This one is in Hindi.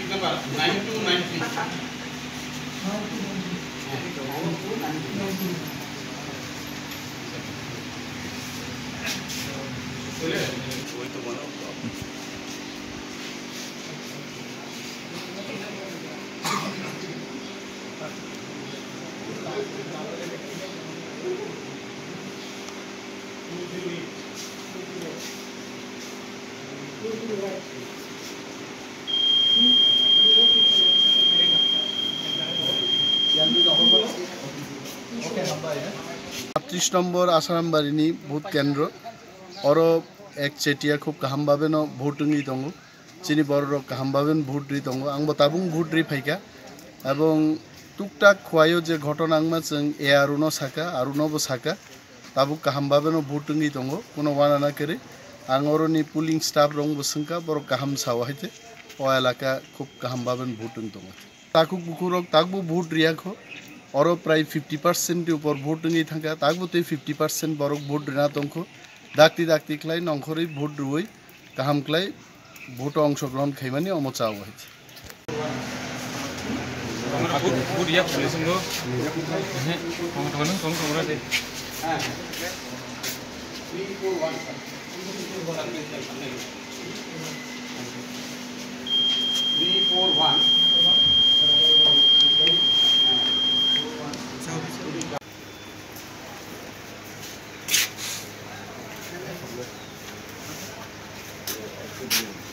number 9293. वही तो बनाओ। तीस नम्बर आसारामबारिनि भोट केन्द्र और एक चेटिया खूब गाहाम भावे भोटिंग दंग चिनी बर गाहाम भावे भोट दी दंग आंबो ताबुं भोट दी फाइका एवं टुकटाक खुआयो जे घटना जों ए आरुनो साका आरुनोबो साका ताबु गाहाम भावे भोटिंग दंग कोनो वाना करे आंगरनि पुलिंग स्टाफ रंग बसंका बर गाहाम सावाइते ओ एलाका खूब गाहाम भावे भोटिंग दंग ताकु बुकुरक ताकबु भोट रियाखो और प्राय 50% ऊपर भोट नहीं थांगा ताकबो 50% बरक भोट रिना दंखो दाक्ति दाक्ति क्लाय नंखरै भोट रुई गाहाम क्लाय भोट अंशग्रहण खाइमानि अमचाव है भोट या पुलिसंगो कौन दे 341